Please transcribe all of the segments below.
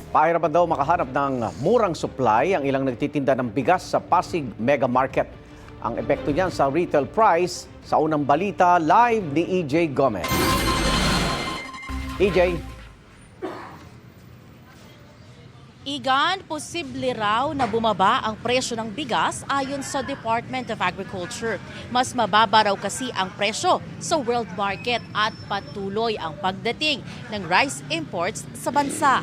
Pahirapan daw makahanap ng murang supply ang ilang nagtitinda ng bigas sa Pasig Mega Market. Ang epekto niyan sa retail price, sa unang balita, live ni EJ Gomez. EJ. Igan, posible raw na bumaba ang presyo ng bigas ayon sa Department of Agriculture. Mas mababa raw kasi ang presyo sa world market at patuloy ang pagdating ng rice imports sa bansa.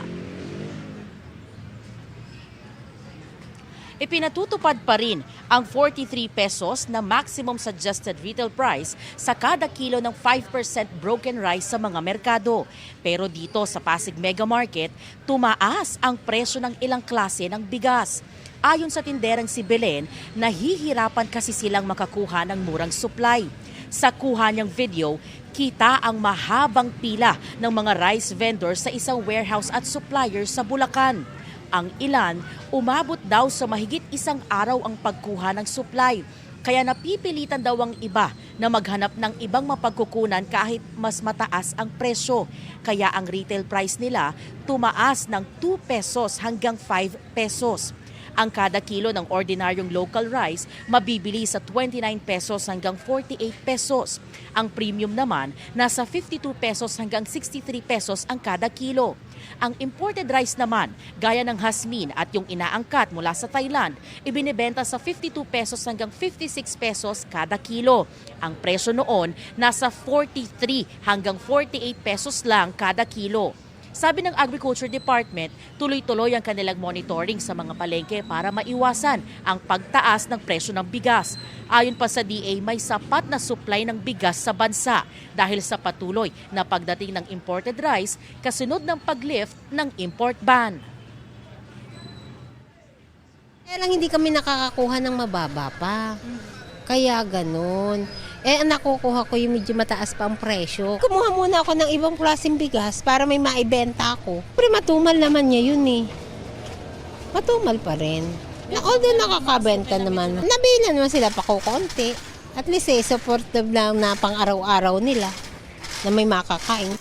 Ipinatutupad pa rin ang 43 pesos na maximum suggested retail price sa kada kilo ng 5% broken rice sa mga merkado. Pero dito sa Pasig Mega Market, tumaas ang presyo ng ilang klase ng bigas. Ayon sa tinderang si Belen, nahihirapan kasi silang makakuha ng murang supply. Sa kuha niyang video, kita ang mahabang pila ng mga rice vendors sa isang warehouse at supplier sa Bulacan. Ang ilan, umabot daw sa mahigit isang araw ang pagkuha ng supply. Kaya napipilitan daw ang iba na maghanap ng ibang mapagkukunan kahit mas mataas ang presyo. Kaya ang retail price nila tumaas ng 2 pesos hanggang 5 pesos. Ang kada kilo ng ordinaryong local rice mabibili sa 29 pesos hanggang 48 pesos. Ang premium naman nasa 52 pesos hanggang 63 pesos ang kada kilo. Ang imported rice naman, gaya ng Hasmin at yung inaangkat mula sa Thailand, ibinebenta sa 52 pesos hanggang 56 pesos kada kilo. Ang presyo noon nasa 43 hanggang 48 pesos lang kada kilo. Sabi ng Agriculture Department, tuloy-tuloy ang kanilang monitoring sa mga palengke para maiwasan ang pagtaas ng presyo ng bigas. Ayon pa sa DA, may sapat na supply ng bigas sa bansa dahil sa patuloy na pagdating ng imported rice kasunod ng pag-lift ng import ban. Kaya lang hindi kami nakakakuha ng mababa pa. Kaya ganun. Ang nakukuha ko yung medyo mataas pa ang presyo. Kumuha muna ako ng ibang klaseng bigas para may maibenta ako. Pero matumal naman niya yun eh. Matumal pa rin. Although nakakabenta naman. Nabila naman sila pa ko konti. At least supportive lang na pang araw-araw nila na may makakain.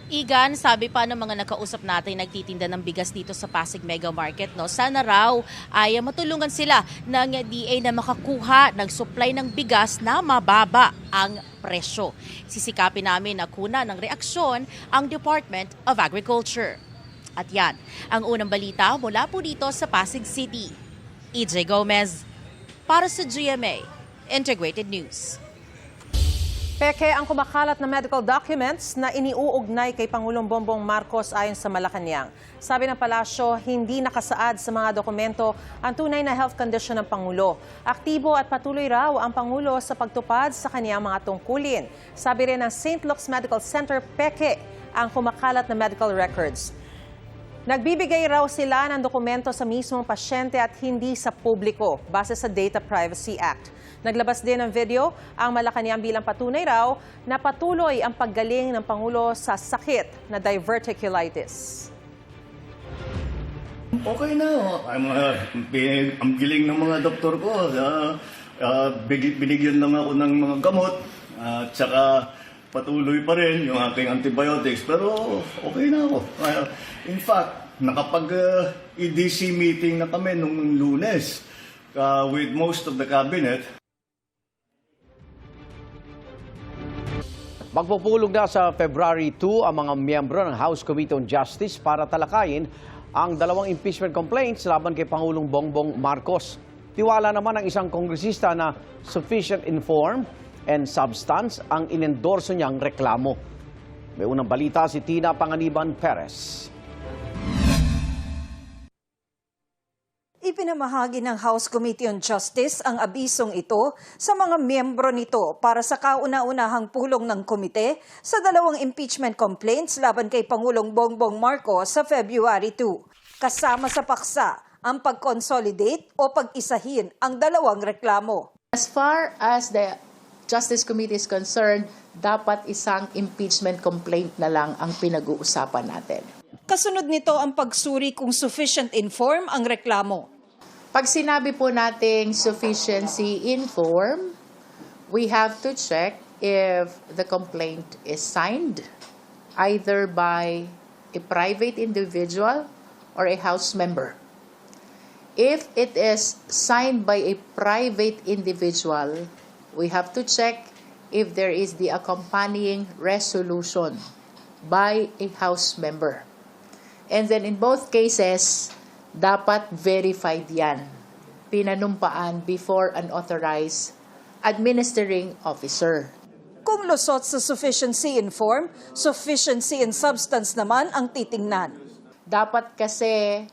Igan, sabi pa ng mga nakausap natin nagtitinda ng bigas dito sa Pasig Mega Market, no? Sana raw ay matulungan sila ng DA na makakuha ng supply ng bigas na mababa ang presyo. Sisikapin namin na kuna ng reaksyon ang Department of Agriculture. At yan, ang unang balita mula po dito sa Pasig City. EJ Gomez, para sa GMA Integrated News. Peke ang kumakalat na medical documents na iniuugnay kay Pangulong Bongbong Marcos ayon sa Malacanang. Sabi ng palasyo, hindi nakasaad sa mga dokumento ang tunay na health condition ng Pangulo. Aktibo at patuloy raw ang Pangulo sa pagtupad sa kaniyang mga tungkulin. Sabi rin ng St. Luke's Medical Center, Peke ang kumakalat na medical records. Nagbibigay raw sila ng dokumento sa mismong pasyente at hindi sa publiko base sa Data Privacy Act. Naglabas din ng video ang Malacanang bilang patunay raw na patuloy ang paggaling ng Pangulo sa sakit na diverticulitis. Okay na. Ang giling ng mga doktor ko. Binigyan lang ako ng mga gamot. At saka patuloy pa rin yung aking antibiotics. Pero okay na ako. In fact, nakapag-EDC meeting na kami nung Lunes with most of the cabinet. Magpupulong na sa February 2 ang mga miyembro ng House Committee on Justice para talakayin ang dalawang impeachment complaints laban kay Pangulong Bongbong Marcos. Tiwala naman ng isang kongresista na sufficient in form and substance ang inendorso niyang reklamo. May unang balita si Tina Panganiban Perez. Ipinamahagi ng House Committee on Justice ang abisong ito sa mga miyembro nito para sa kauna-unahang pulong ng komite sa dalawang impeachment complaints laban kay Pangulong Bongbong Marcos sa February 2. Kasama sa paksa ang pag-consolidate o pag-isahin ang dalawang reklamo. As far as the Justice Committee is concerned, dapat isang impeachment complaint na lang ang pinag-uusapan natin. Kasunod nito ang pagsuri kung sufficient in form ang reklamo. Pag sinabi po nating sufficiency in form, we have to check if the complaint is signed either by a private individual or a House member. If it is signed by a private individual, we have to check if there is the accompanying resolution by a House member. And then in both cases, dapat verified yan, pinanumpaan before an authorized administering officer. Kung lusot sa sufficiency in form, sufficiency in substance naman ang titingnan. Dapat kasi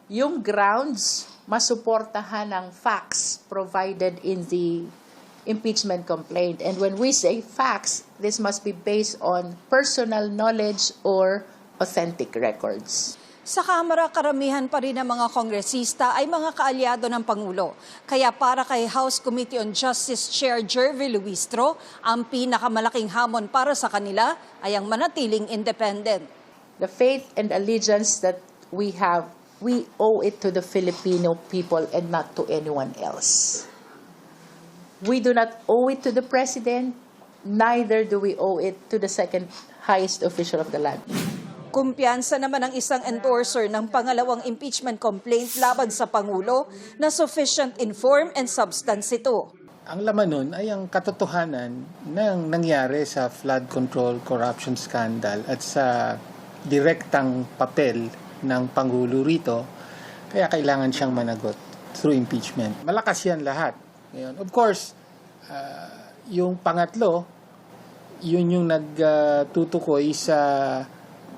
yung grounds masuportahan ng facts provided in the impeachment complaint. And when we say facts, this must be based on personal knowledge or authentic records. Sa Kamara, karamihan pa rin ng mga kongresista ay mga kaalyado ng Pangulo. Kaya para kay House Committee on Justice Chair Jervy Luistro, ang pinakamalaking hamon para sa kanila ay ang manatiling independent. The faith and allegiance that we have, we owe it to the Filipino people and not to anyone else. We do not owe it to the President, neither do we owe it to the second highest official of the land. Kumpiyansa naman ang isang endorser ng pangalawang impeachment complaint laban sa Pangulo na sufficient in form and substance ito. Ang laman nun ay ang katotohanan ng nangyari sa flood control corruption scandal at sa direktang papel ng Pangulo rito, kaya kailangan siyang managot through impeachment. Malakas yan lahat. Ngayon, of course, yung pangatlo, yun yung nagtutukoy sa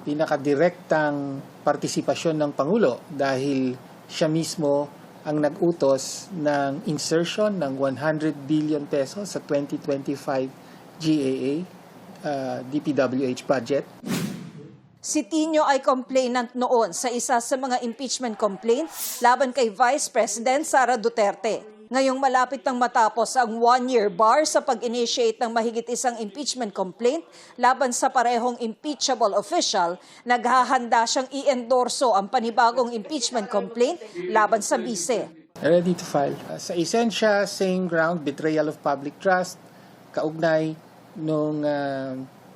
pinakadirektang partisipasyon ng Pangulo dahil siya mismo ang nag-utos ng insertion ng 100 billion pesos sa 2025 GAA DPWH budget. Si Tino ay complainant noon sa isa sa mga impeachment complaint laban kay Vice President Sara Duterte. Ngayong malapit nang matapos ang 1-year bar sa pag-initiate ng mahigit isang impeachment complaint laban sa parehong impeachable official, naghahanda siyang i-endorso ang panibagong impeachment complaint laban sa bise. Ready to file. Sa esensya, same ground, betrayal of public trust, kaugnay nung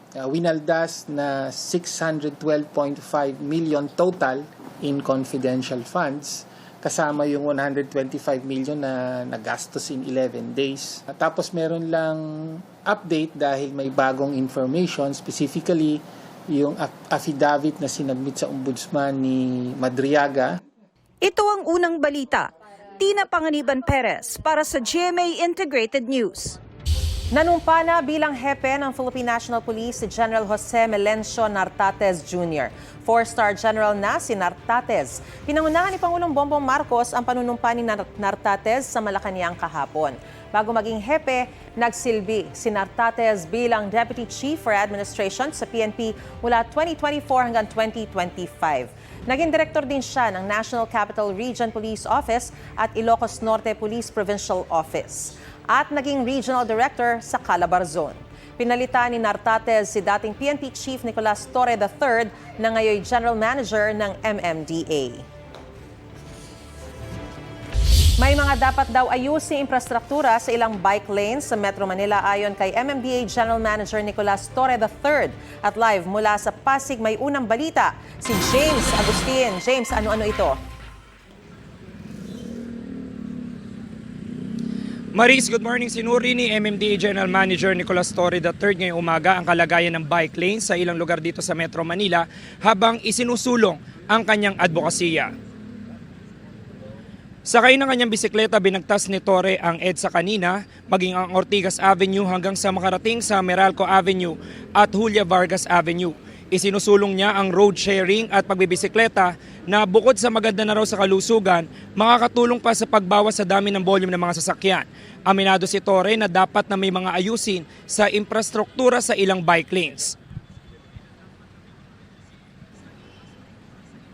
winaldas na 612.5 million total in confidential funds, kasama yung 125 million na nagastos in 11 days. Tapos meron lang update dahil may bagong information, specifically yung affidavit na sinabmit sa ombudsman ni Madriaga. Ito ang unang balita. Tina Panganiban Perez para sa GMA Integrated News. Nanumpa na bilang hepe ng Philippine National Police si General Jose Melencio Nartates Jr. 4-star General na si Nartates. Pinangunahan ni Pangulong Bongbong Marcos ang panunumpa ni Nartates sa Malacanang kahapon. Bago maging hepe, nagsilbi si Nartates bilang Deputy Chief for Administration sa PNP mula 2024 hanggang 2025. Naging direktor din siya ng National Capital Region Police Office at Ilocos Norte Police Provincial Office. At naging Regional Director sa Calabarzon. Pinalitan ni Nartates si dating PNP Chief Nicolas Torre III na ngayon General Manager ng MMDA. May mga dapat daw ayusin infrastruktura sa ilang bike lanes sa Metro Manila ayon kay MMDA General Manager Nicolas Torre III. At live mula sa Pasig may unang balita si James Agustin. James, ano-ano ito? Maris, good morning. Sinuri ni MMDA General Manager Nicolas Torre III ngayong umaga ang kalagayan ng bike lane sa ilang lugar dito sa Metro Manila habang isinusulong ang kanyang advokasya. Sakay ng kanyang bisikleta, binagtas ni Torre ang EDSA kanina, maging ang Ortigas Avenue hanggang sa makarating sa Meralco Avenue at Julia Vargas Avenue. Isinusulong niya ang road sharing at pagbibisikleta na bukod sa maganda na raw sa kalusugan, makakatulong pa sa pagbawas sa dami ng volume ng mga sasakyan. Aminado si Torre na dapat na may mga ayusin sa infrastruktura sa ilang bike lanes.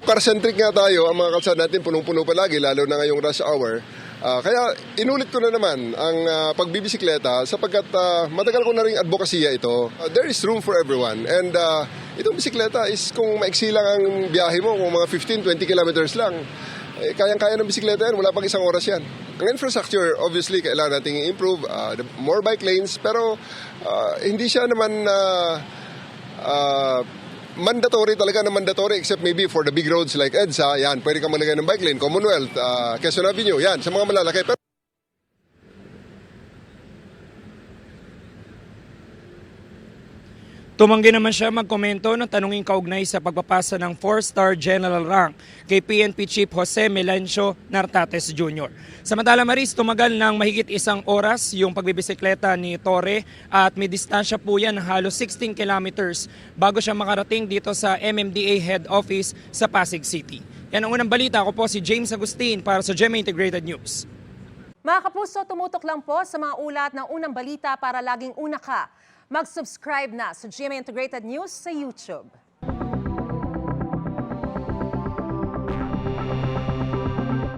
Car-centric nga tayo, ang mga kalsada natin punong-puno palagi, lalo na ngayong rush hour. Kaya inulit ko na naman ang pagbibisikleta sapagkat matagal ko na rin advokasya ito. There is room for everyone and itong bisikleta is kung maiksi lang ang biyahe mo, kung mga 15-20 kilometers lang, kayang-kaya ng bisikleta yan, wala pang isang oras yan. Ang infrastructure, obviously, kailangan nating i-improve, more bike lanes, pero hindi siya naman mandatory talaga na mandatory except maybe for the big roads like EDSA, yan, pwede ka malagay ng bike lane, Commonwealth, Quezon Avenue, yan, sa mga malalaki. Pero Tumanggi naman siya magkomento ng tanungin kaugnay sa pagpapasa ng 4-star general rank kay PNP Chief Jose Melencio Nartates Jr. Samantala Maris, tumagal ng mahigit isang oras yung pagbibisikleta ni Torre at may distansya po yan ng halos 16 kilometers bago siya makarating dito sa MMDA Head Office sa Pasig City. Yan ang unang balita. Ako po si James Agustin para sa GMA Integrated News. Mga kapuso, tumutok lang po sa mga ulat ng unang balita para laging una ka. Mag-subscribe na sa GMA Integrated News sa YouTube.